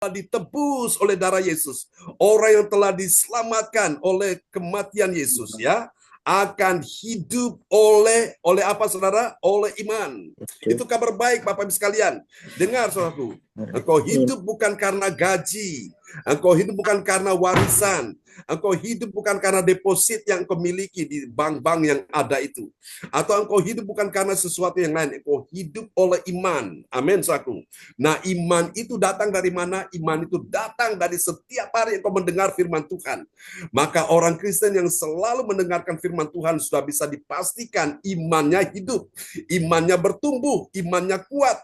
ditebus oleh darah Yesus, orang yang telah diselamatkan oleh kematian Yesus, ya, akan hidup oleh apa, saudara? Oleh iman. Itu kabar baik, Bapak Ibu sekalian. Dengar, saudaraku, engkau hidup bukan karena gaji, engkau hidup bukan karena warisan, engkau hidup bukan karena deposit yang engkau miliki di bank-bank yang ada itu, atau engkau hidup bukan karena sesuatu yang lain, engkau hidup oleh iman. Amin, saudaraku. Nah, iman itu datang dari mana? Iman itu datang dari setiap hari engkau mendengar firman Tuhan. Maka orang Kristen yang selalu mendengarkan firman Tuhan sudah bisa dipastikan imannya hidup, imannya bertumbuh, imannya kuat.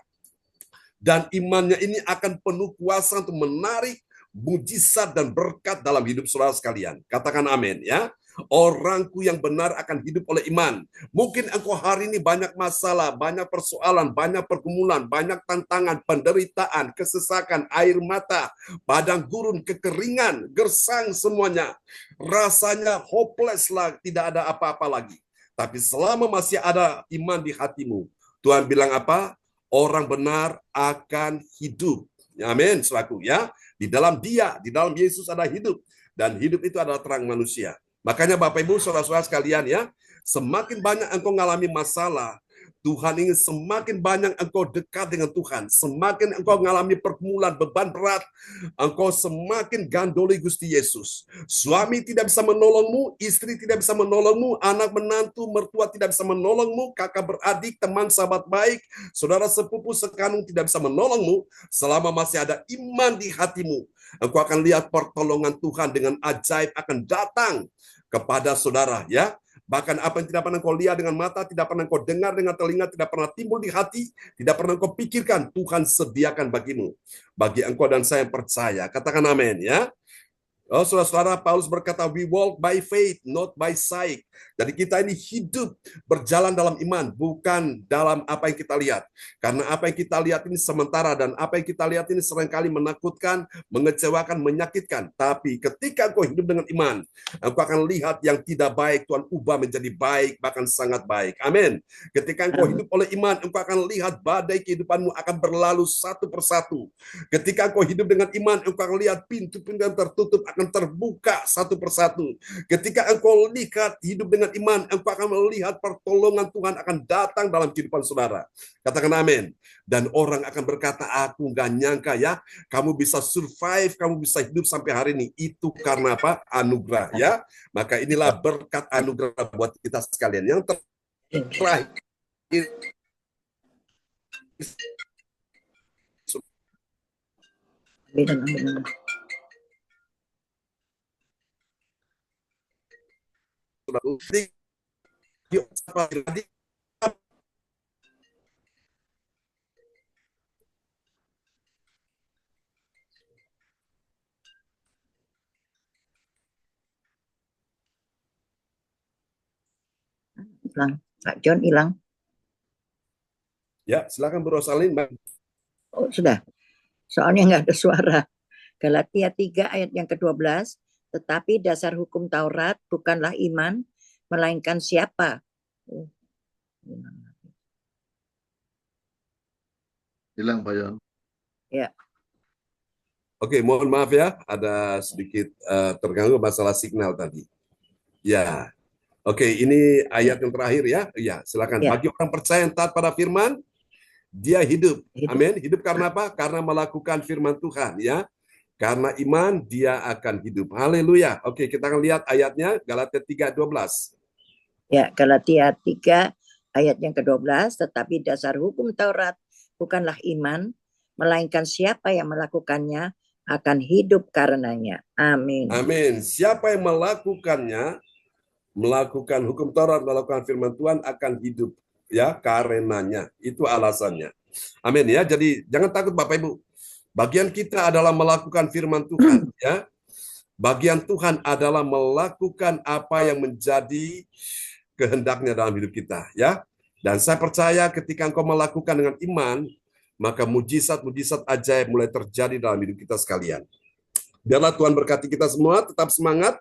Dan imannya ini akan penuh kuasa untuk menarik mujizat dan berkat dalam hidup saudara sekalian. Katakan amin, ya. Orangku yang benar akan hidup oleh iman. Mungkin engkau hari ini banyak masalah, banyak persoalan, banyak pergumulan, banyak tantangan, penderitaan, kesesakan, air mata, padang gurun, kekeringan, gersang semuanya. Rasanya hopeless lah, tidak ada apa-apa lagi. Tapi selama masih ada iman di hatimu, Tuhan bilang apa? Orang benar akan hidup. Amin, selaku, ya. Di dalam Dia, di dalam Yesus ada hidup, dan hidup itu adalah terang manusia. Makanya Bapak Ibu, saudara-saudara sekalian, ya, semakin banyak engkau mengalami masalah, Tuhan ingin semakin banyak engkau dekat dengan Tuhan. Semakin engkau mengalami pergumulan, beban berat, engkau semakin gandoli Gusti Yesus. Suami tidak bisa menolongmu, istri tidak bisa menolongmu, anak menantu, mertua tidak bisa menolongmu, kakak beradik, teman, sahabat baik, saudara sepupu sekandung tidak bisa menolongmu. Selama masih ada iman di hatimu, engkau akan lihat pertolongan Tuhan dengan ajaib akan datang kepada saudara, ya. Bahkan apa yang tidak pernah kau lihat dengan mata, tidak pernah kau dengar dengan telinga, tidak pernah timbul di hati, tidak pernah kau pikirkan, Tuhan sediakan bagimu. Bagi engkau dan saya yang percaya. Katakan amin, ya. Oh, saudara-saudara, Paulus berkata, we walk by faith, not by sight. Jadi kita ini hidup berjalan dalam iman, bukan dalam apa yang kita lihat. Karena apa yang kita lihat ini sementara, dan apa yang kita lihat ini seringkali menakutkan, mengecewakan, menyakitkan. Tapi ketika engkau hidup dengan iman, engkau akan lihat yang tidak baik, Tuhan ubah menjadi baik, bahkan sangat baik. Amin. Ketika engkau hidup oleh iman, engkau akan lihat badai kehidupanmu akan berlalu satu persatu. Ketika engkau hidup dengan iman, engkau akan lihat pintu-pintu yang tertutup akan terbuka satu persatu. Ketika engkau lihat hidup dengan iman, engkau akan melihat pertolongan Tuhan akan datang dalam kehidupan saudara. Katakan amin. Dan orang akan berkata, aku nggak nyangka ya, kamu bisa survive, kamu bisa hidup sampai hari ini. Itu karena apa? Anugerah, ya. Maka inilah berkat anugerah buat kita sekalian. Yang terakhir, hilang. Pak John hilang. Ya, silakan Bro Salin. Oh, sudah. Soalnya nggak ada suara. Galatia 3 ayat yang ke-12, tetapi dasar hukum Taurat bukanlah iman, melainkan siapa? Hilang Pak John. Ya. Oke, mohon maaf ya, ada sedikit terganggu masalah signal tadi. Ya, oke, ini ayat yang terakhir ya. Ya, silakan. Ya. Bagi orang percaya yang taat pada firman, dia hidup. Amin. Hidup karena apa? Karena melakukan firman Tuhan, ya. Karena iman, dia akan hidup. Haleluya. Oke, kita akan lihat ayatnya, Galatia 3:12. Ya, Galatia 3 ayat yang ke-12, tetapi dasar hukum Taurat bukanlah iman, melainkan siapa yang melakukannya akan hidup karenanya. Amin. Amin. Siapa yang melakukannya, melakukan hukum Taurat, melakukan firman Tuhan akan hidup, ya, karenanya. Itu alasannya. Amin, ya. Jadi jangan takut Bapak Ibu. Bagian kita adalah melakukan firman Tuhan, ya. Bagian Tuhan adalah melakukan apa yang menjadi kehendaknya dalam hidup kita, ya. Dan saya percaya ketika engkau melakukan dengan iman, maka mujizat-mujizat ajaib mulai terjadi dalam hidup kita sekalian. Biarlah Tuhan berkati kita semua, tetap semangat.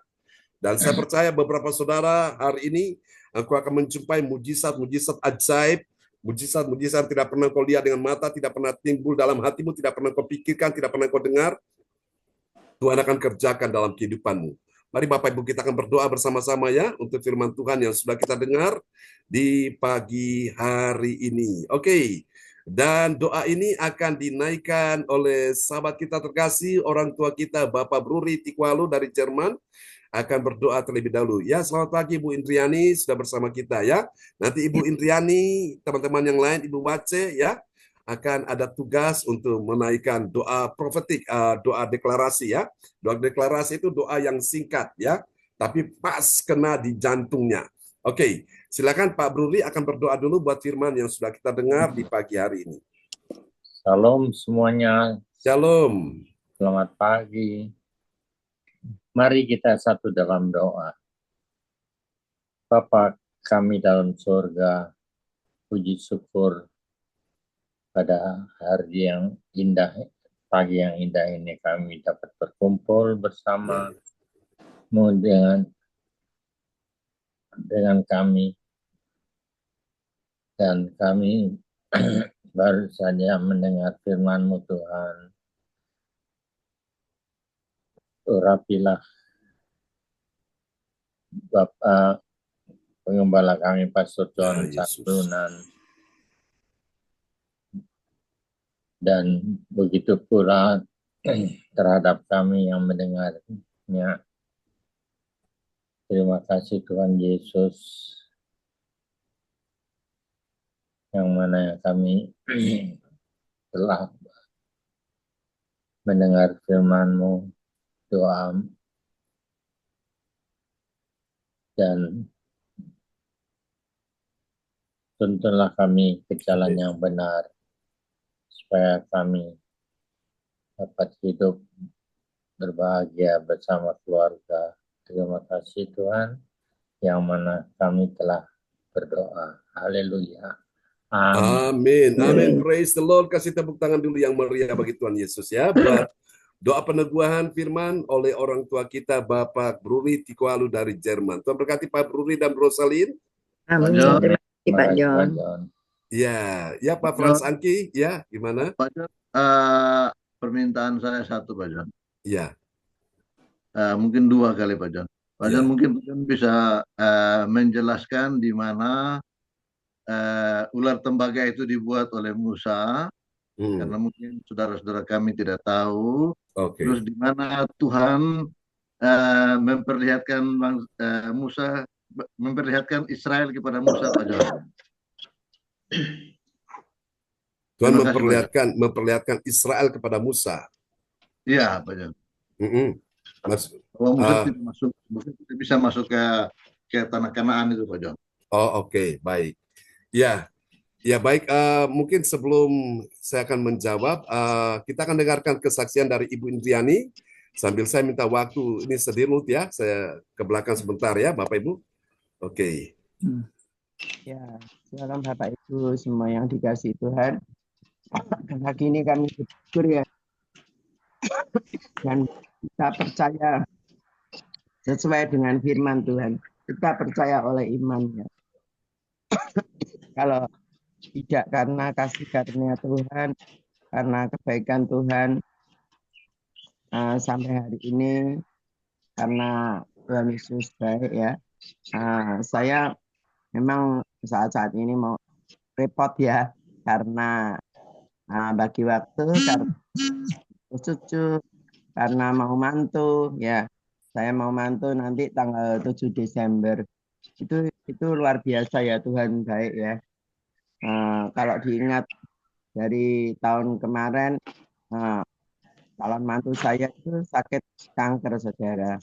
Dan saya percaya beberapa saudara hari ini engkau akan menjumpai mujizat-mujizat ajaib Mujizat-mujizat tidak pernah kau lihat dengan mata, tidak pernah timbul dalam hatimu, tidak pernah kau pikirkan, tidak pernah kau dengar, Tuhan akan kerjakan dalam kehidupanmu. Mari Bapak Ibu kita akan berdoa bersama-sama ya untuk firman Tuhan yang sudah kita dengar di pagi hari ini. Oke. Dan doa ini akan dinaikkan oleh sahabat kita terkasih, orang tua kita, Bapak Bruri Tikwalu dari Jerman, akan berdoa terlebih dahulu. Ya, selamat pagi Ibu Indriani, sudah bersama kita ya. Nanti Ibu Indriani, teman-teman yang lain, Ibu Wace ya, akan ada tugas untuk menaikkan doa profetik, doa deklarasi ya. Doa deklarasi itu doa yang singkat ya, tapi pas kena di jantungnya. Oke, silakan Pak Bruri akan berdoa dulu buat firman yang sudah kita dengar di pagi hari ini. Shalom semuanya. Shalom. Selamat pagi. Mari kita satu dalam doa. Bapa kami dalam surga, puji syukur pada hari yang indah, pagi yang indah ini kami dapat berkumpul bersama-Mu dengan kami, dan kami baru saja mendengar firman-Mu Tuhan. Urapilah Bapak Pengembala kami Pastor John Salunan, dan begitu pula terhadap kami yang mendengarnya. Terima kasih Tuhan Yesus, yang mana kami telah mendengar firman-Mu, doa, dan tuntunlah kami ke jalan yang benar, supaya kami dapat hidup berbahagia bersama keluarga. Terima kasih Tuhan, yang mana kami telah berdoa. Haleluya. Amin. Amin. Praise the Lord. Kasih tepuk tangan dulu yang meriah bagi Tuhan Yesus ya. Buat doa peneguhan firman oleh orang tua kita Bapak Bruri Tikwalu dari Jerman. Tuhan berkati Pak Bruri dan Rosalin. Amin. Terima kasih Pak John. Ya Pak Frans Angki, ya gimana? Pak John, permintaan saya satu Pak John. Ya. Mungkin dua kali Pak John. Pak John mungkin Pak John bisa menjelaskan di mana ular tembaga itu dibuat oleh Musa, karena mungkin saudara-saudara kami tidak tahu. Terus di mana Tuhan memperlihatkan Musa, memperlihatkan Israel kepada Musa Pak John. Tuhan memperlihatkan Israel kepada Musa. Iya Pak John. Musa tidak masuk, tidak bisa masuk ke tanah Kanaan itu Pak John. Oke, baik. Ya baik. Mungkin sebelum saya akan menjawab, kita akan dengarkan kesaksian dari Ibu Indriani. Sambil saya minta waktu ini sedirut ya, saya ke belakang sebentar ya, Bapak Ibu. Oke. Ya, salam Bapak Ibu semua yang dikasihi Tuhan. Pagi ini kami bersyukur ya, dan kita percaya sesuai dengan firman Tuhan. Kita percaya oleh imannya. Kalau tidak karena kasih karunia Tuhan, karena kebaikan Tuhan, sampai hari ini, karena Tuhan Yesus baik ya. Saya memang saat ini mau repot ya, karena bagi waktu, karena cucu, karena mau mantu ya. Saya mau mantu nanti tanggal 7 Desember. Itu luar biasa ya, Tuhan baik ya. Kalau diingat dari tahun kemarin, calon mantu saya itu sakit kanker, saudara.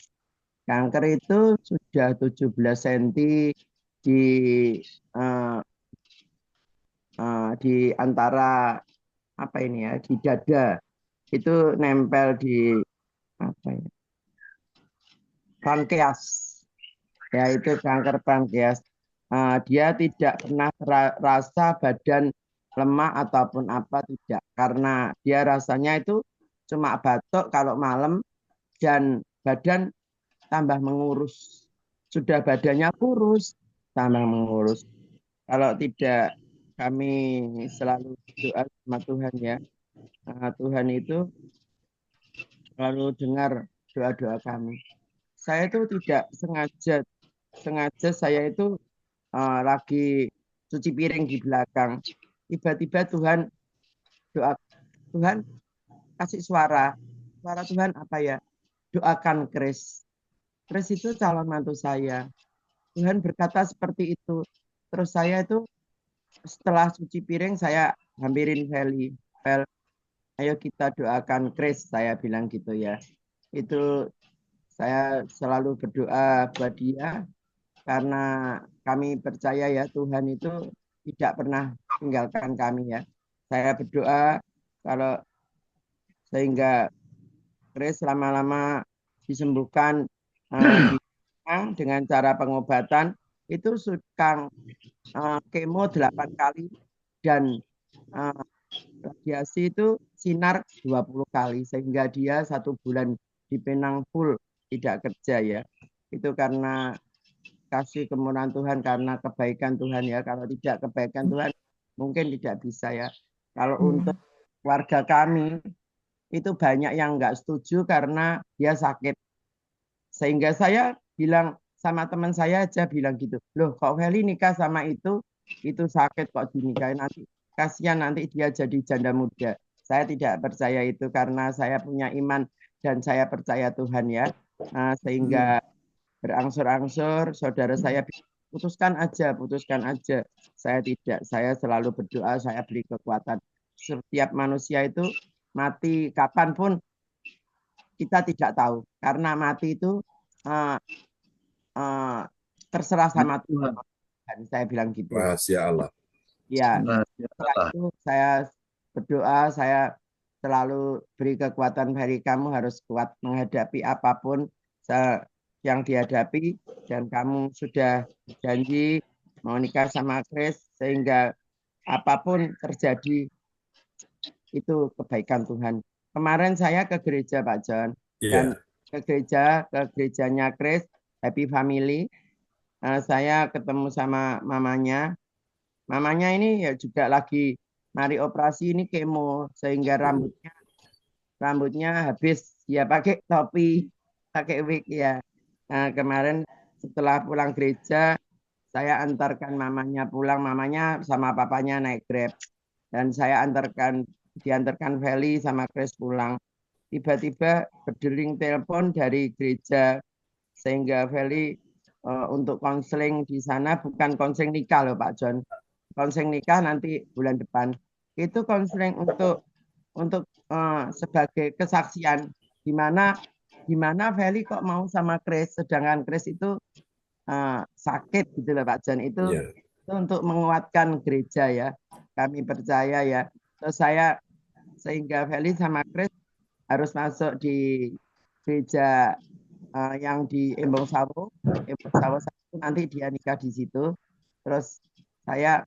Kanker itu sudah 17 cm di antara apa ini ya, di dada. Itu nempel di apa ya, pankreas. Ya, itu kanker pankreas. Dia tidak pernah rasa badan lemah ataupun apa, tidak, karena dia rasanya itu cuma batuk kalau malam dan badan tambah mengurus. Sudah badannya kurus, tambah mengurus. Kalau tidak kami selalu berdoa sama Tuhan ya. Tuhan itu selalu dengar doa-doa kami. Saya itu tidak sengaja saya itu lagi cuci piring di belakang. Tiba-tiba doa Tuhan kasih suara Tuhan apa ya? Doakan Chris. Chris itu calon mantu saya. Tuhan berkata seperti itu. Terus saya itu setelah cuci piring saya hampirin Feli. Fel, ayo kita doakan Chris, saya bilang gitu ya. Itu saya selalu berdoa buat dia karena kami percaya ya Tuhan itu tidak pernah tinggalkan kami ya. Saya berdoa kalau sehingga Chris lama-lama disembuhkan dengan cara pengobatan itu sudah kemo 8 kali dan radiasi itu sinar 20 kali sehingga dia 1 bulan di Penang full tidak kerja ya. Itu karena kasih kemurahan Tuhan, karena kebaikan Tuhan ya. Kalau tidak kebaikan Tuhan mungkin tidak bisa ya. Kalau untuk warga kami itu banyak yang nggak setuju karena dia sakit. Sehingga saya bilang sama teman saya aja bilang gitu. Loh kok Feli nikah sama itu sakit kok dinikahin, nanti kasihan nanti dia jadi janda muda. Saya tidak percaya itu karena saya punya iman dan saya percaya Tuhan ya. Sehingga berangsur-angsur saudara saya putuskan aja. Saya tidak, saya selalu berdoa, saya beri kekuatan. Setiap manusia itu mati kapanpun kita tidak tahu karena mati itu terserah sama Tuhan. Saya bilang gitu. Rahasia Allah. Ya, setelah itu saya berdoa, saya selalu beri kekuatan bagi kamu harus kuat menghadapi apapun yang dihadapi dan kamu sudah janji mau nikah sama Chris sehingga apapun terjadi itu kebaikan Tuhan. Kemarin saya ke gereja Pak John dan ke gerejanya Chris Happy Family. Saya ketemu sama mamanya. Mamanya ini ya juga lagi mari operasi ini kemo sehingga rambutnya habis ya pakai topi, pakai wig ya. Kemarin setelah pulang gereja saya antarkan mamanya pulang, mamanya sama papanya naik Grab dan saya diantarkan Feli sama Chris pulang. Tiba-tiba berdering telepon dari gereja sehingga Feli untuk konseling di sana bukan konseling nikah loh Pak John. Konseling nikah nanti bulan depan. Itu konseling untuk sebagai kesaksian di mana Feli kok mau sama Chris sedangkan Chris itu sakit gitu loh Pak John. Itu untuk menguatkan gereja ya. Kami percaya ya. Terus saya sehingga Feli sama Chris harus masuk di gereja yang di Embong Sawo 1 nanti dia nikah di situ. Terus saya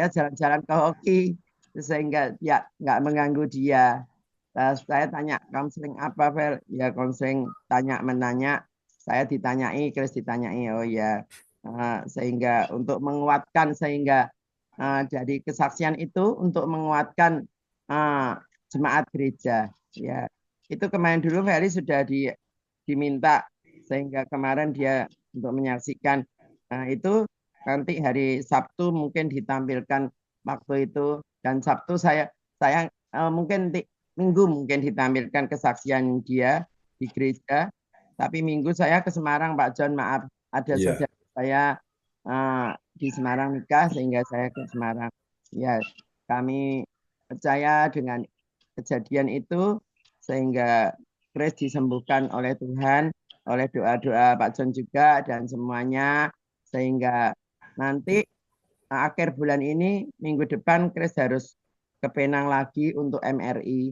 jalan-jalan ke hoki sehingga ya nggak mengganggu dia. Terus saya tanya konseling apa Vel? Ya konseling tanya menanya. Saya ditanyai, Chris ditanyai. Oh ya, sehingga untuk menguatkan sehingga dari kesaksian itu untuk menguatkan jemaat gereja. Ya, itu kemarin dulu Ferry sudah diminta sehingga kemarin dia untuk menyaksikan. Nah, itu nanti hari Sabtu mungkin ditampilkan waktu itu dan Sabtu saya mungkin Minggu mungkin ditampilkan kesaksian dia di gereja. Tapi Minggu saya ke Semarang Pak John, maaf ada saudara saya di Semarang nikah sehingga saya ke Semarang. Ya, kami percaya dengan kejadian itu sehingga Chris disembuhkan oleh Tuhan, oleh doa-doa Pak John juga dan semuanya sehingga nanti akhir bulan ini minggu depan Chris harus ke Penang lagi untuk MRI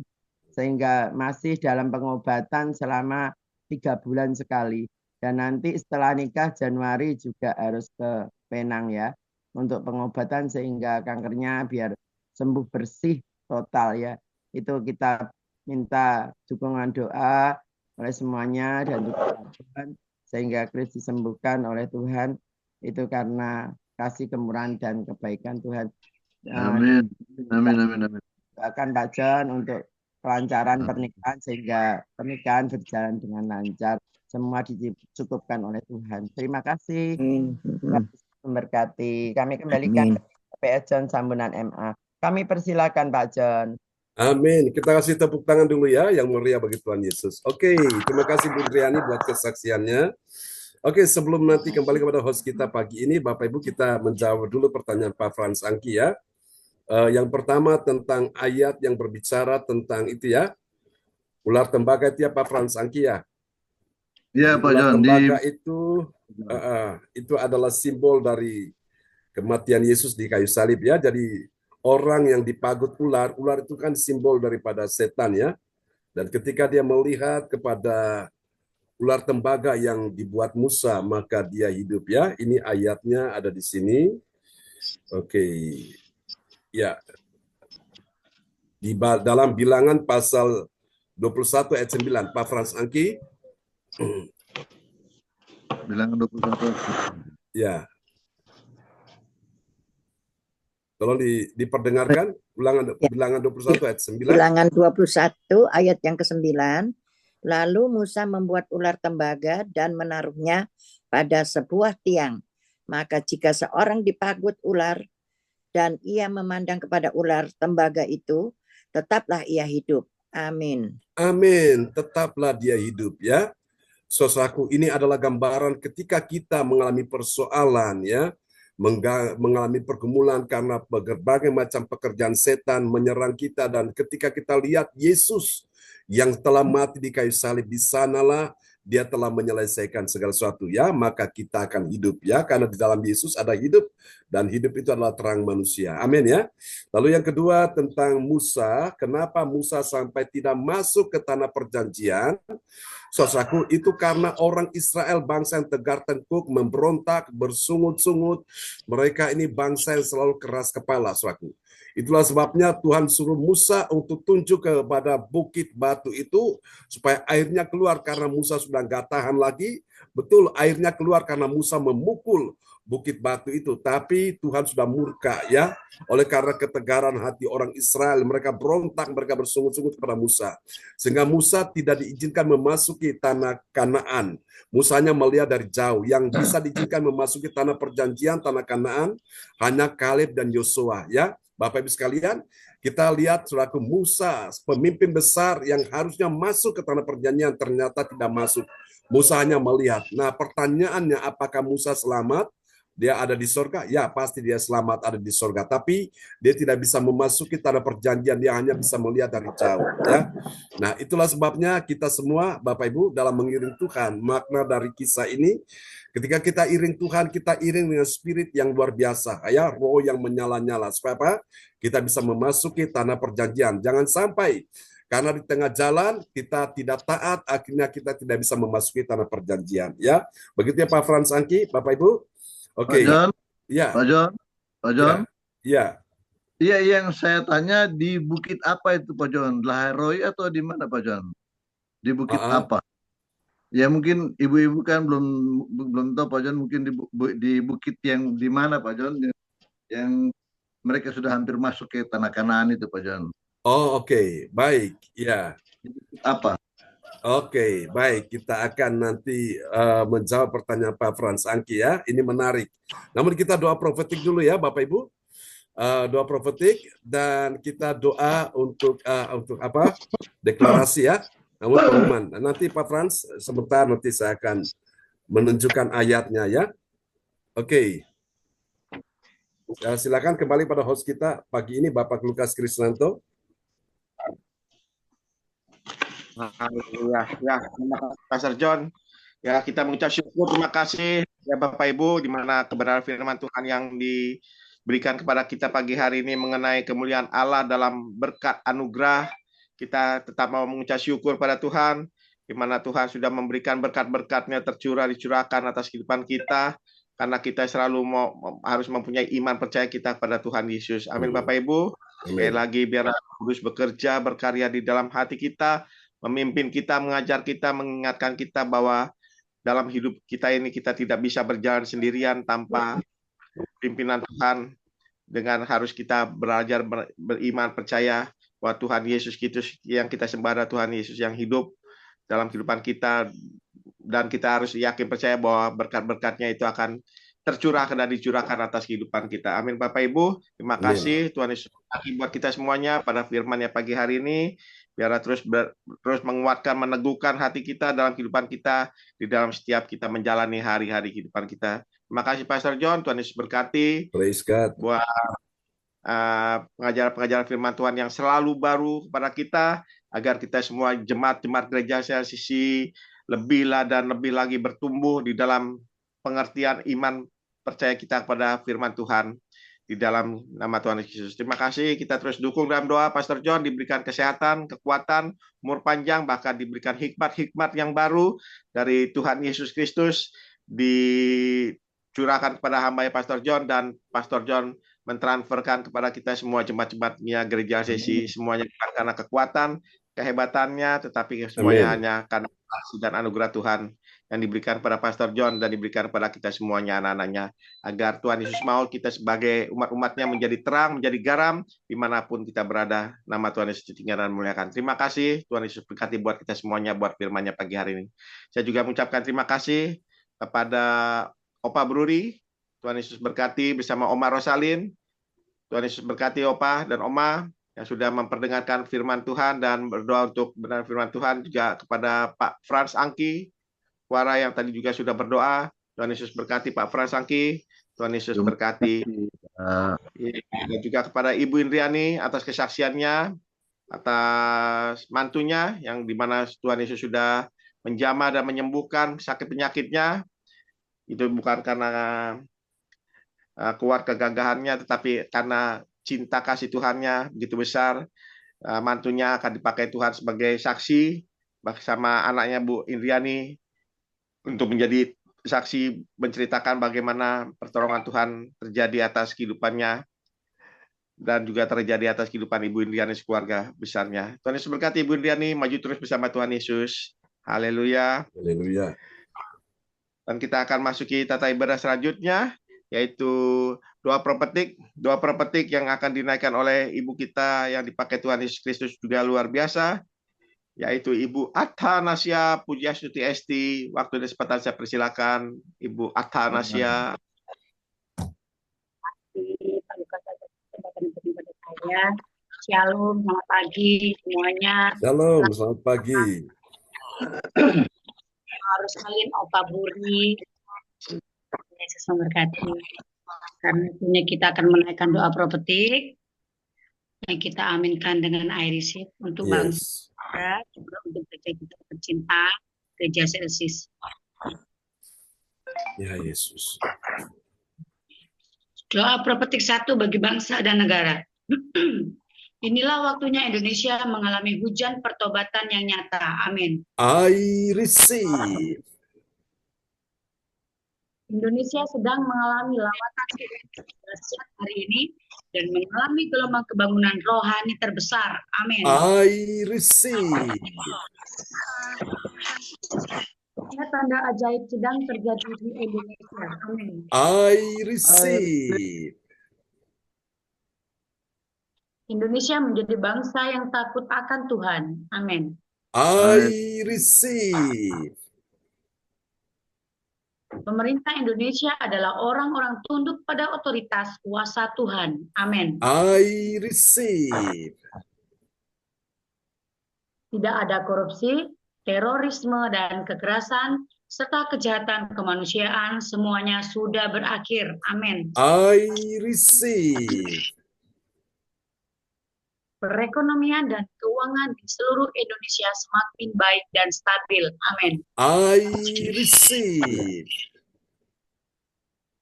sehingga masih dalam pengobatan selama 3 bulan sekali dan nanti setelah nikah Januari juga harus ke Penang ya untuk pengobatan sehingga kankernya biar sembuh bersih total ya. Itu kita minta dukungan doa oleh semuanya dan Tuhan sehingga Chris disembuhkan oleh Tuhan itu karena kasih kemurahan dan kebaikan Tuhan. Amin. Amin. Amin. Amin. Doakan Pak John untuk kelancaran pernikahan sehingga pernikahan berjalan dengan lancar. Semua dicukupkan oleh Tuhan. Terima kasih. Tuhan memberkati. Kami kembalikan ke Pak John Sambunan MA. Kami persilakan Pak John. Amin. Kita kasih tepuk tangan dulu ya yang meriah bagi Tuhan Yesus. Oke, terima kasih Bu Driani buat kesaksiannya. Oke, sebelum nanti kembali kepada host kita pagi ini, Bapak Ibu kita menjawab dulu pertanyaan Pak Frans Angki ya. Yang pertama tentang ayat yang berbicara tentang itu ya, ular tembaga itu ya Pak Frans Angki ya. Iya Pak Ular John. tembaga itu adalah simbol dari kematian Yesus di kayu salib ya. Jadi orang yang dipagut ular, ular itu kan simbol daripada setan ya. Dan ketika dia melihat kepada ular tembaga yang dibuat Musa, maka dia hidup ya. Ini ayatnya ada di sini. Oke. Ya. Di dalam Bilangan pasal 21 ayat 9, Pak Frans Angki. Bilangan 21. Ya. Tolong diperdengarkan Bilangan 21 ayat 9. Bilangan 21 ayat yang ke-9. Lalu Musa membuat ular tembaga dan menaruhnya pada sebuah tiang. Maka jika seorang dipagut ular dan ia memandang kepada ular tembaga itu, tetaplah ia hidup. Amin. Amin. Tetaplah dia hidup ya. Saudaraku, ini adalah gambaran ketika kita mengalami persoalan ya, mengalami pergumulan karena berbagai macam pekerjaan setan menyerang kita, dan ketika kita lihat Yesus yang telah mati di kayu salib, di sanalah dia telah menyelesaikan segala sesuatu ya, maka kita akan hidup ya, karena di dalam Yesus ada hidup dan hidup itu adalah terang manusia. Amin ya. Lalu yang kedua tentang Musa, kenapa Musa sampai tidak masuk ke tanah perjanjian? Saudaraku, itu karena orang Israel bangsa yang tegar tengkuk, memberontak, bersungut-sungut. Mereka ini bangsa yang selalu keras kepala, saudaraku. Itulah sebabnya Tuhan suruh Musa untuk tunjuk kepada bukit batu itu supaya airnya keluar, karena Musa sudah nggak tahan lagi. Betul, airnya keluar karena Musa memukul bukit batu itu, tapi Tuhan sudah murka ya. Oleh karena ketegaran hati orang Israel, mereka berontak, mereka bersungut-sungut kepada Musa. Sehingga Musa tidak diizinkan memasuki tanah Kanaan. Musanya melihat dari jauh. Yang bisa diizinkan memasuki tanah perjanjian, tanah Kanaan, hanya Kaleb dan Yosua ya. Bapak Ibu sekalian, kita lihat suraku Musa, pemimpin besar yang harusnya masuk ke tanah perjanjian, ternyata tidak masuk. Musa hanya melihat. Nah, pertanyaannya, apakah Musa selamat? Dia ada di sorga? Ya, pasti dia selamat ada di sorga. Tapi dia tidak bisa memasuki tanah perjanjian, dia hanya bisa melihat dari jauh. Ya. Nah, itulah sebabnya kita semua, Bapak Ibu, dalam mengiring Tuhan, makna dari kisah ini, ketika kita iring Tuhan, kita iring dengan spirit yang luar biasa, ya, roh yang menyala-nyala. Supaya apa? Kita bisa memasuki tanah perjanjian. Jangan sampai karena di tengah jalan kita tidak taat, akhirnya kita tidak bisa memasuki tanah perjanjian. Ya, begitu ya Pak Frans Angki, Bapak Ibu. Oke. Pak John. Ya. Pak John. Pak John. Ya. Iya, yang saya tanya di bukit apa itu Pak John? Lahairoi atau di mana Pak John? Di bukit apa? Ya mungkin ibu-ibu kan belum tahu Pak John, mungkin di bukit yang di mana Pak John, yang mereka sudah hampir masuk ke tanah Kanaan itu Pak John. Oh, oke. Baik. Ya. Apa? Oke, baik. Kita akan nanti menjawab pertanyaan Pak Frans Angki ya. Ini menarik. Namun kita doa profetik dulu ya, Bapak Ibu. Doa profetik dan kita doa untuk apa? Deklarasi ya. Namun pengumuman. Nanti Pak Frans sebentar nanti saya akan menunjukkan ayatnya ya. Oke. Silakan kembali pada host kita pagi ini Bapak Lukas Krisnanto. Haleluya. Ya, terima kasih Pastor John. Ya, kita mengucap syukur, terima kasih ya Bapak Ibu, di mana kebenaran firman Tuhan yang diberikan kepada kita pagi hari ini mengenai kemuliaan Allah dalam berkat anugerah. Kita tetap mau mengucap syukur pada Tuhan, di mana Tuhan sudah memberikan berkat-berkat-Nya dicurahkan atas kehidupan kita, karena kita selalu harus mempunyai iman percaya kita pada Tuhan Yesus. Amin Bapak Ibu. Sekali lagi biar Roh Kudus bekerja, berkarya di dalam hati kita, memimpin kita, mengajar kita, mengingatkan kita bahwa dalam hidup kita ini kita tidak bisa berjalan sendirian tanpa pimpinan Tuhan. dengan harus kita belajar beriman, percaya bahwa Tuhan Yesus Kristus yang kita sembah adalah Tuhan Yesus yang hidup dalam kehidupan kita, dan kita harus yakin percaya bahwa berkat-berkatnya itu akan tercurahkan dan dicurahkan atas kehidupan kita. Amin. Bapak Ibu, terima kasih. Tuhan Yesus berkati buat kita semuanya pada firman-Nya pagi hari ini. Biarlah terus menguatkan, meneguhkan hati kita dalam kehidupan kita, di dalam setiap kita menjalani hari-hari kehidupan kita. Terima kasih Pastor John. Tuhan Yesus berkati. Praise God. Buat pengajaran-pengajaran firman Tuhan yang selalu baru kepada kita, agar kita semua jemaat-jemaat gereja CLCC lebihlah dan lebih lagi bertumbuh di dalam pengertian iman percaya kita kepada firman Tuhan di dalam nama Tuhan Yesus. Terima kasih. Kita terus dukung dalam doa Pastor John, diberikan kesehatan, kekuatan, umur panjang, bahkan diberikan hikmat-hikmat yang baru dari Tuhan Yesus Kristus dicurahkan kepada hamba Pastor John, dan Pastor John mentransferkan kepada kita semua jemaat-jemaatnya gereja sesi, semuanya bukan karena kekuatan, kehebatannya, tetapi semuanya hanya karena kasih dan anugerah Tuhan yang diberikan pada Pastor John dan diberikan pada kita semuanya, anak-anaknya, agar Tuhan Yesus mau kita sebagai umat-umatnya menjadi terang, menjadi garam dimanapun kita berada. Nama Tuhan Yesus ditinggikan dan muliakan. Terima kasih. Tuhan Yesus berkati buat kita semuanya, buat firman-Nya pagi hari ini. Saya juga mengucapkan terima kasih kepada Opa Bruri. Tuhan Yesus berkati bersama Oma Rosalin. Tuhan Yesus berkati Opa dan Oma yang sudah memperdengarkan firman Tuhan dan berdoa untuk benar firman Tuhan, juga kepada Pak Frans Angki Kuara yang tadi juga sudah berdoa. Tuhan Yesus berkati Pak Frans Angki. Tuhan Yesus berkati. Dan juga kepada Ibu Indriani atas kesaksiannya, atas mantunya yang dimana Tuhan Yesus sudah menjamah dan menyembuhkan sakit penyakitnya. Itu bukan karena kuat kegagahannya, tetapi karena cinta kasih Tuhannya begitu besar. Mantunya akan dipakai Tuhan sebagai saksi bersama anaknya Bu Indriani untuk menjadi saksi menceritakan bagaimana pertolongan Tuhan terjadi atas kehidupannya dan juga terjadi atas kehidupan Ibu Indriani keluarga besarnya. Tuhan Yesus berkati Ibu Indriani, maju terus bersama Tuhan Yesus. Haleluya. Haleluya. Dan kita akan masuki tata ibadah selanjutnya, yaitu doa prophetik yang akan dinaikkan oleh ibu kita yang dipakai Tuhan Yesus Kristus juga luar biasa, yaitu Ibu Athanasia Pujiastuti Esti. Waktu dan kesempatan saya persilakan Ibu Athanasia. Shalom, selamat pagi semuanya. Shalom, selamat pagi. Harus kalian Opa Buri. Yesus memberkati. Karena punya kita akan menaikkan doa prophetik yang kita aminkan dengan air isi untuk bangsa, juga untuk gereja kita tercinta, gereja CLCC. Ya Yesus. Doa prophetik 1 bagi bangsa dan negara. Inilah waktunya Indonesia mengalami hujan pertobatan yang nyata. Amin. I receive. Indonesia sedang mengalami lawatan dahsyat hari ini dan mengalami gelombang kebangunan rohani terbesar. Amin. I receive. Tanda ajaib sedang terjadi di Indonesia. Amin. I receive. Indonesia menjadi bangsa yang takut akan Tuhan. Amin. I receive. Pemerintah Indonesia adalah orang-orang tunduk pada otoritas kuasa Tuhan. Amin. I receive. Tidak ada korupsi, terorisme, dan kekerasan, serta kejahatan kemanusiaan, semuanya sudah berakhir. Amin. I receive. Perekonomian dan keuangan di seluruh Indonesia semakin baik dan stabil. Amin. I receive.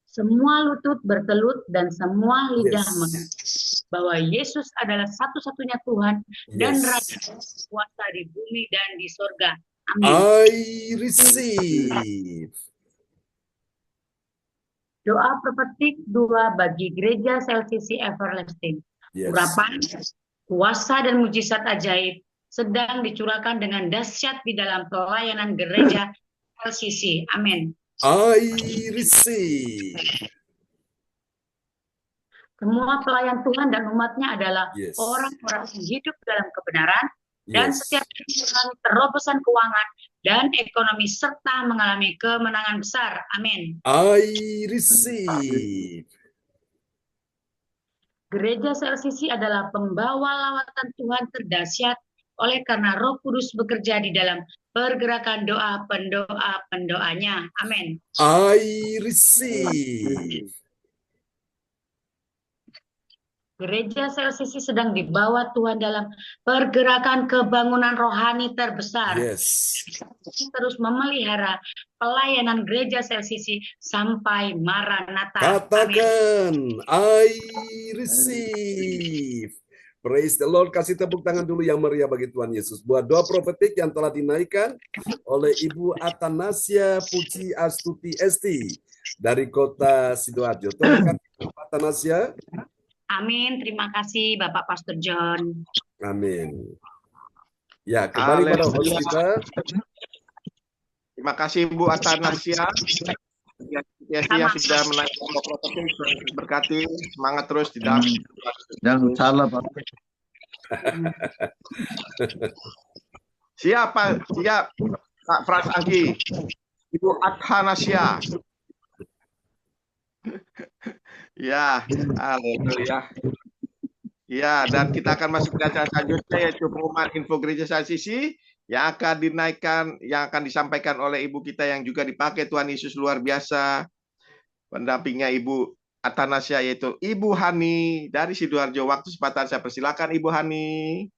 Semua lutut bertelut dan semua lidah mengaku bahwa Yesus adalah satu-satunya Tuhan dan Raja kuasa di bumi dan di sorga. Amin. I receive. Doa prophetik 2 bagi gereja CLCC Everlasting. Urapan, kuasa dan mujizat ajaib sedang dicurahkan dengan dahsyat di dalam pelayanan gereja CLCC. Amin. I receive. Semua pelayan Tuhan dan umatnya adalah Yes. orang-orang yang hidup dalam kebenaran dan Yes. setiap mengalami terobosan keuangan dan ekonomi serta mengalami kemenangan besar. Amin. I receive. Gereja CLCC adalah pembawa lawatan Tuhan terdahsyat oleh karena Roh Kudus bekerja di dalam pergerakan doa pendoanya. Amin. I receive. Gereja CLCC sedang dibawa Tuhan dalam pergerakan kebangunan rohani terbesar. Yes. Terus memelihara pelayanan gereja CLCC sampai Maranatha. Amin. Katakan, I receive. Praise the Lord. Kasih tepuk tangan dulu yang meriah bagi Tuhan Yesus. Buat doa profetik yang telah dinaikkan oleh Ibu Atanasia Puji Astuti Esti dari kota Sidoarjo. Tuhan kasih Ibu Atanasia. Amin. Terima kasih Bapak Pastor John. Amin. Ya, kembali pada host kita. Terima kasih Bu Atanasia. Ya, sudah menaikkan protokol, berkati, semangat terus di dalam. Jangan salah Pak. Siap Pak Frans Anggi, Ibu Atanasia. Ya, haleluya. Ya, dan kita akan masuk ke acara selanjutnya, yaitu pengumuman info gereja CLCC yang akan disampaikan oleh ibu kita yang juga dipakai Tuhan Yesus luar biasa. Pendampingnya Ibu Atanasia, yaitu Ibu Hani dari Sidoarjo. Waktu kesempatan saya persilakan Ibu Hani.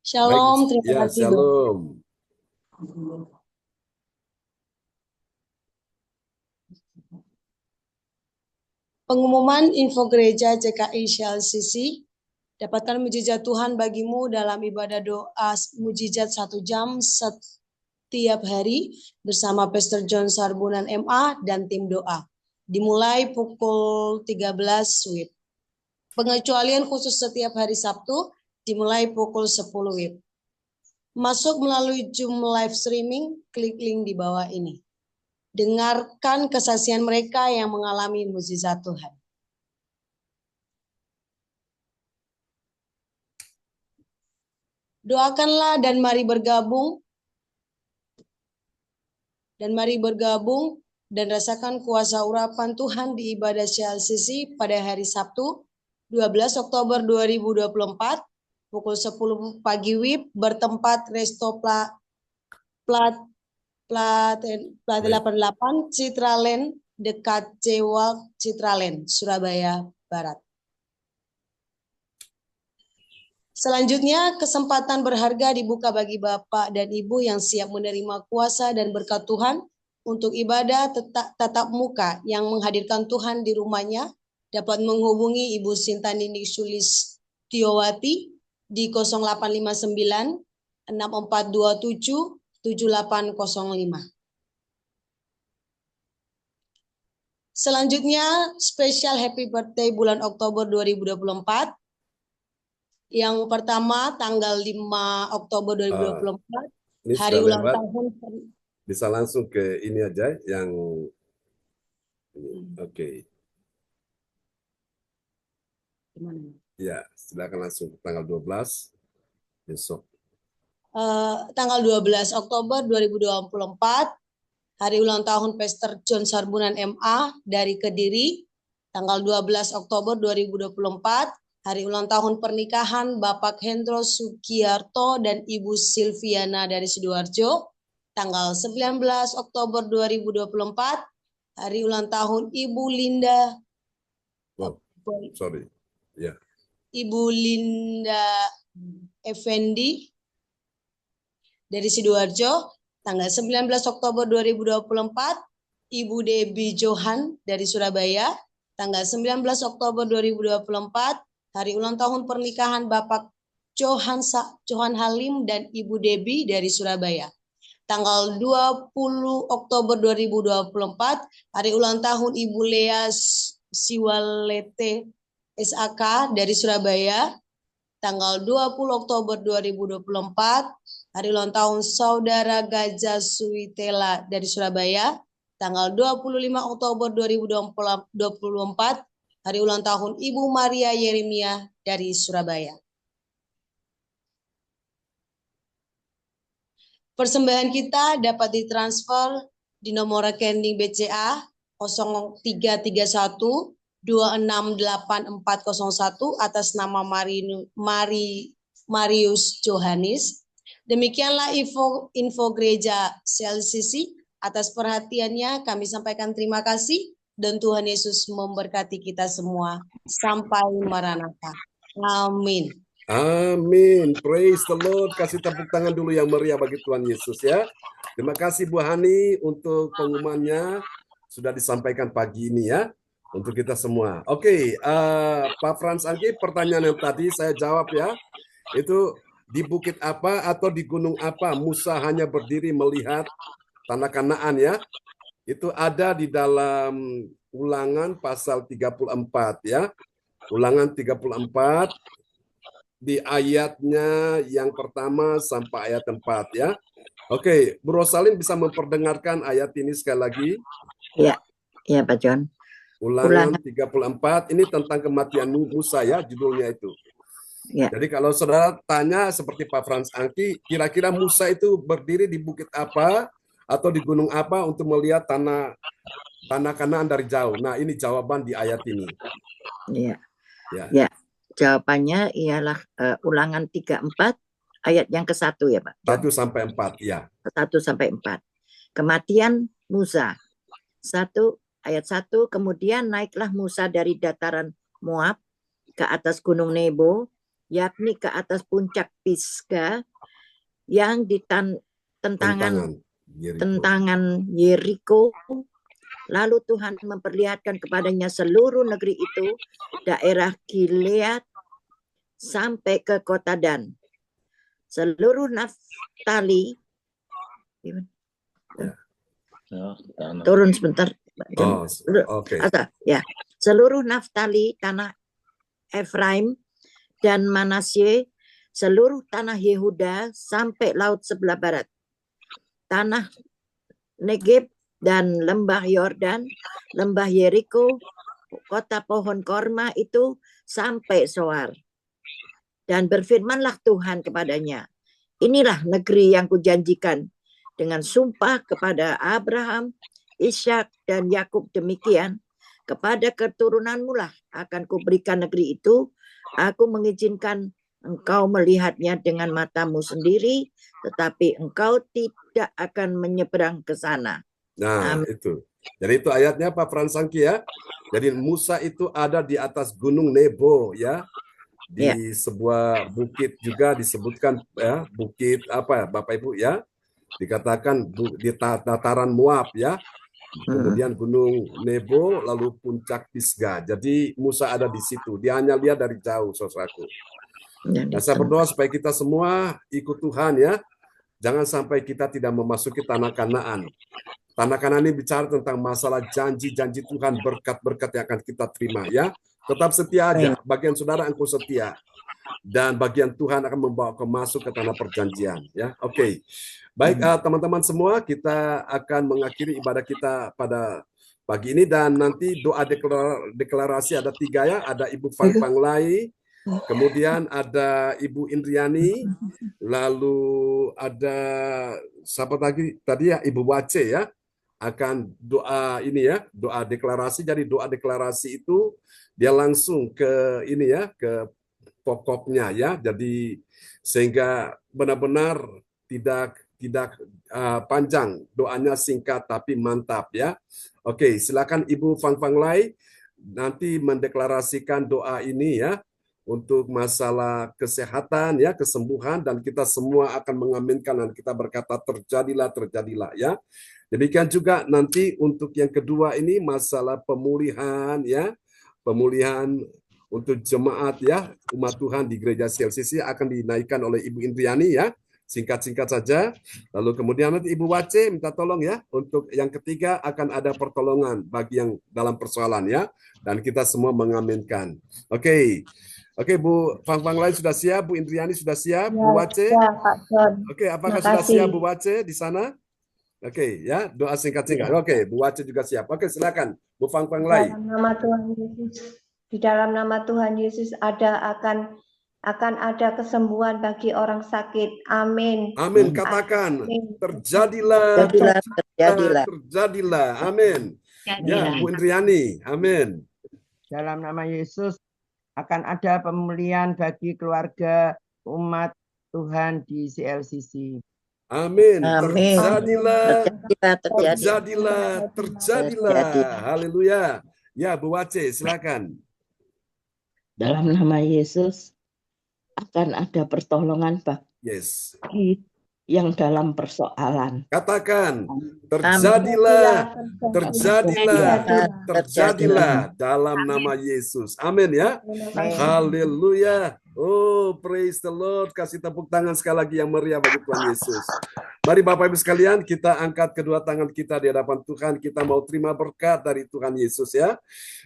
Shalom, terima Ya, kasih. shalom. Pengumuman info gereja CKI CLCC, dapatkan mujizat Tuhan bagimu dalam ibadah doa mujizat 1 jam setiap hari bersama Pastor John Sarbunan MA dan tim doa. Dimulai pukul 13 WIB. Pengecualian khusus setiap hari Sabtu dimulai pukul 10 WIB. Masuk melalui Zoom live streaming, klik link di bawah ini. Dengarkan kesaksian mereka yang mengalami mukjizat Tuhan. Doakanlah dan mari bergabung. Dan rasakan kuasa urapan Tuhan di ibadah CLCC pada hari Sabtu 12 Oktober 2024 pukul 10 pagi WIB bertempat Resto Plat 88 Citraland dekat Cewak Citraland, Surabaya Barat. Selanjutnya, kesempatan berharga dibuka bagi Bapak dan Ibu yang siap menerima kuasa dan berkat Tuhan untuk ibadah tatap muka yang menghadirkan Tuhan di rumahnya. Dapat menghubungi Ibu Sintanini Sulistiowati di 0859 6427 7805. Selanjutnya, spesial happy birthday bulan Oktober 2024. Yang pertama tanggal 5 Oktober 2024, hari ulang tahun. Bisa langsung ke ini aja yang oke. Ya, silakan langsung tanggal 12 besok. Tanggal 12 Oktober 2024, hari ulang tahun Pastor John Sarbunan MA dari Kediri. Tanggal 12 Oktober 2024, hari ulang tahun pernikahan Bapak Hendro Sugiarto dan Ibu Silviana dari Sidoarjo. Tanggal 19 Oktober 2024, hari ulang tahun Ibu Linda. Ibu Linda Effendi dari Sidoarjo. Tanggal 19 Oktober 2024, Ibu Debbie Johan dari Surabaya. Tanggal 19 Oktober 2024, hari ulang tahun pernikahan Bapak Johan Halim dan Ibu Debbie dari Surabaya. Tanggal 20 Oktober 2024, hari ulang tahun Ibu Lea Siwalete SAK dari Surabaya. Tanggal 20 Oktober 2024, hari ulang tahun Saudara Gajah Suitela dari Surabaya. tanggal 25 Oktober 2024, hari ulang tahun Ibu Maria Yeremia dari Surabaya. Persembahan kita dapat ditransfer di nomor rekening BCA 0331 268401 atas nama Marius Johannes. Demikianlah info gereja CLCC. Atas perhatiannya kami sampaikan terima kasih dan Tuhan Yesus memberkati kita semua. Sampai Maranatha. Amin. Amin. Praise the Lord. Kasih tepuk tangan dulu yang meriah bagi Tuhan Yesus ya. Terima kasih Bu Hani untuk pengumumannya sudah disampaikan pagi ini ya untuk kita semua. Oke, Pak Frans Angki, pertanyaan yang tadi saya jawab ya. Itu di bukit apa atau di gunung apa Musa hanya berdiri melihat tanah Kanaan ya? Itu ada di dalam Ulangan pasal 34 ya. Ulangan 34 di ayatnya yang pertama sampai ayat 4 ya. Oke, Bu Rosalin bisa memperdengarkan ayat ini sekali lagi. Ya Pak John. Ulangan 34 ini tentang kematian Musa ya judulnya itu. Ya. Jadi kalau saudara tanya seperti Pak Frans Angki, kira-kira Musa itu berdiri di bukit apa atau di gunung apa untuk melihat tanah Kanaan dari jauh. Nah, ini jawaban di ayat ini. Iya. Ya. Ya. Jawabannya ialah Ulangan 34 ayat yang ke-1 ya Pak. 1 sampai 4 ya. 1 sampai 4. Kematian Musa. 1 ayat 1, kemudian naiklah Musa dari dataran Moab ke atas gunung Nebo, yakni ke atas puncak Pisga yang di tentangan Yeriko. Lalu Tuhan memperlihatkan kepadanya seluruh negeri itu, daerah Gilead sampai ke kota Dan. Seluruh Naftali. Turun sebentar. Oke. Ya. Seluruh Naftali, tanah Efraim dan Manasye, seluruh tanah Yehuda sampai laut sebelah barat. Tanah Negeb dan lembah Yordan, lembah Yeriko, kota pohon korma itu sampai Soar. Dan berfirmanlah Tuhan kepadanya, inilah negeri yang kujanjikan dengan sumpah kepada Abraham, Ishak dan Yakub demikian, kepada keturunanmu lah akan kuberikan negeri itu. Aku mengizinkan engkau melihatnya dengan matamu sendiri, tetapi engkau tidak akan menyeberang ke sana. Nah, itu. Jadi itu ayatnya Pak Frans Angki ya. Jadi Musa itu ada di atas gunung Nebo ya. Di sebuah bukit juga disebutkan ya, bukit apa Bapak Ibu ya. Dikatakan di dataran Moab ya. Kemudian gunung Nebo lalu puncak Pisga. Jadi Musa ada di situ. Dia hanya lihat dari jauh, saudaraku. Nah, saya berdoa supaya kita semua ikut Tuhan ya. Jangan sampai kita tidak memasuki tanah Kanaan. Tanah Kanaan ini bicara tentang masalah janji-janji Tuhan, berkat-berkat yang akan kita terima ya. Tetap setia aja. Bagian saudara engkau setia. Dan bagian Tuhan akan membawa kau masuk ke tanah perjanjian ya. Oke. Baik teman-teman semua, kita akan mengakhiri ibadah kita pada pagi ini dan nanti doa deklarasi ada 3 ya. Ada Ibu Fang Panglai, kemudian ada Ibu Indriani, lalu ada siapa tadi ya, Ibu Wace ya, akan doa ini ya, doa deklarasi. Jadi doa deklarasi itu dia langsung ke ini ya, ke pokoknya ya. Jadi sehingga benar-benar tidak panjang, doanya singkat tapi mantap ya. Oke, silakan Ibu Fang Panglai nanti mendeklarasikan doa ini ya. Untuk masalah kesehatan ya, kesembuhan, dan kita semua akan mengaminkan dan kita berkata terjadilah ya. Demikian juga nanti untuk yang kedua ini masalah pemulihan ya, pemulihan untuk jemaat ya, umat Tuhan di gereja CLCC akan dinaikkan oleh Ibu Indriani ya. Singkat-singkat saja. Lalu kemudian nanti Ibu Wace minta tolong ya. Untuk yang ketiga akan ada pertolongan bagi yang dalam persoalan ya. Dan kita semua mengaminkan. Oke, Bu Fang Panglai sudah siap, Bu Indriani sudah siap, Bu Wace? Ya, Pak John. Oke, apakah sudah siap Bu Wace di sana? Oke, ya, doa singkat-singkat. Oke, Bu Wace juga siap. Oke, silakan. Bu Fang Fang Lai. Dalam nama Tuhan Yesus, di dalam nama Tuhan Yesus akan ada kesembuhan bagi orang sakit. Amin. Amin. Katakan, Amin. terjadilah, Terjadilah. Amin. Ya, Bu Indriani. Amin. Dalam nama Yesus akan ada pemulihan bagi keluarga umat Tuhan di CLCC. Amin. Amin. Terjadilah. Haleluya. Ya, Bu Wace, silakan. Dalam nama Yesus akan ada pertolongan bagi yang dalam persoalan. Katakan, terjadilah dalam nama Yesus. Amin ya. Haleluya. Oh, praise the Lord. Kasih tepuk tangan sekali lagi yang meriah bagi Tuhan Yesus. Mari Bapak Ibu sekalian, kita angkat kedua tangan kita di hadapan Tuhan. Kita mau terima berkat dari Tuhan Yesus ya.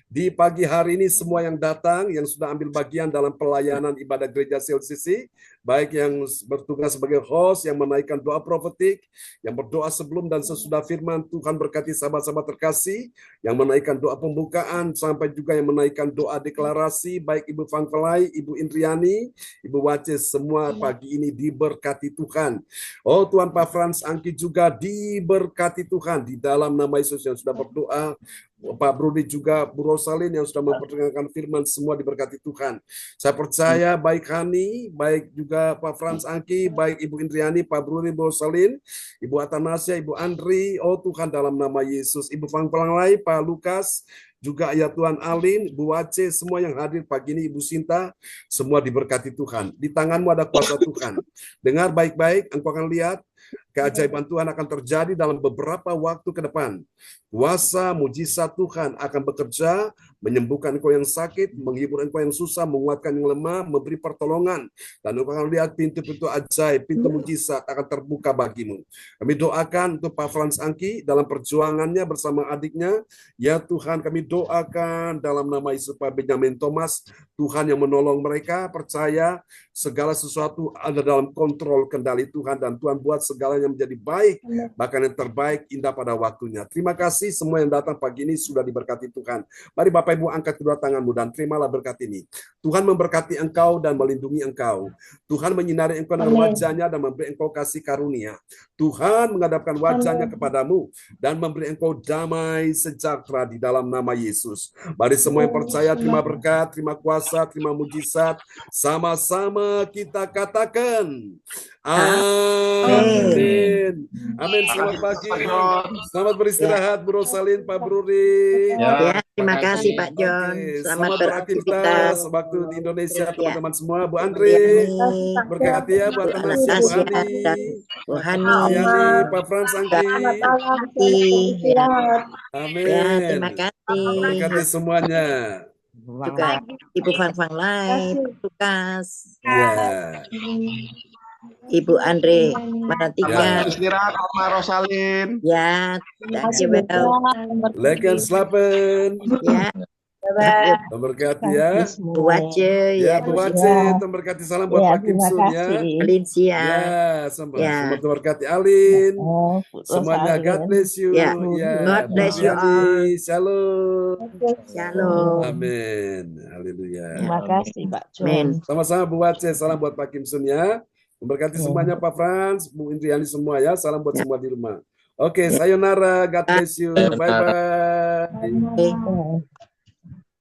Di pagi hari ini semua yang datang, yang sudah ambil bagian dalam pelayanan ibadah gereja CLCC, baik yang bertugas sebagai host, yang menaikkan doa profetik, yang berdoa sebelum dan sesudah firman, Tuhan berkati sahabat-sahabat terkasih, yang menaikkan doa pembukaan, sampai juga yang menaikkan doa deklarasi, baik Ibu Fang Felai, Ibu Indriani, Ibu Wace, semua pagi ini diberkati Tuhan. Oh Tuhan, Pak Frans Angki juga diberkati Tuhan di dalam nama Yesus yang sudah berdoa. Pak Brudi juga, Bu Rosalin yang sudah memperdengarkan firman, semua diberkati Tuhan. Saya percaya baik Hani, baik juga Pak Frans Angki, baik Ibu Indriani, Pak Brudi, Bu Rosalin, Ibu Atanasia, Ibu Andri, oh Tuhan dalam nama Yesus, Ibu Fang Pelanglai, Pak Lukas, juga ya Tuhan Alin, Bu Wace, semua yang hadir pagi ini, Ibu Sinta, semua diberkati Tuhan. Di tanganmu ada kuasa Tuhan. Dengar baik-baik, engkau akan lihat keajaiban Tuhan akan terjadi dalam beberapa waktu ke depan. Kuasa mujizat Tuhan akan bekerja, menyembuhkan engkau yang sakit, menghibur engkau yang susah, menguatkan yang lemah, memberi pertolongan. Dan engkau akan lihat pintu-pintu ajaib, pintu mujizat akan terbuka bagimu. Kami doakan untuk Pak Frans Angki dalam perjuangannya bersama adiknya. Ya Tuhan, kami doakan dalam nama Yesus Pak Benjamin Thomas, Tuhan yang menolong mereka, percaya segala sesuatu ada dalam kontrol kendali Tuhan, dan Tuhan buat segalanya menjadi baik, bahkan yang terbaik indah pada waktunya. Terima kasih semua yang datang pagi ini sudah diberkati Tuhan. Mari Bapak Ibu angkat kedua tanganmu dan terimalah berkat ini. Tuhan memberkati engkau dan melindungi engkau. Tuhan menyinari engkau dengan wajahnya dan memberi engkau kasih karunia. Tuhan menghadapkan wajahnya kepadamu dan memberi engkau damai sejahtera di dalam nama Yesus. Mari semua yang percaya terima berkat, terima kuasa, terima mujizat. Sama-sama kita katakan amin. Amin. Selamat pagi. Selamat beristirahat Bu Rosalin, Pak Bruri. Ya, terima kasih Pak John. Selamat beraktivitas waktu di Indonesia teman-teman semua. Bu Andre, berkati ya Bu Atanasia, Bu Hani, Bu Hani, Pak Frans Angki. Amin. Ya, terima kasih. Berkati semuanya. Juga Ibu Fang Fang Lai, Lukas, Ibu Andre, Maratika, istirahat Oma Rosalin. Ya, dankjewel. Lekker slapen. Ya. Memberkati ya. Bu Wace, ya Bu Wace, memberkati salam buat Pak Kimsun ya. Alincia. Ya, selamat memberkati Alin. Semuanya God bless you. Ya, God bless you all. Shalom. Shalom. Amin. Haleluya. Terima kasih Pak John. Sama-sama Bu Wace, salam buat Pak Kimsun ya. Memberkati semuanya Pak Frans, Bu Indriani semua ya. Salam buat semua di rumah. Oke, sayonara. God bless you. Bye-bye.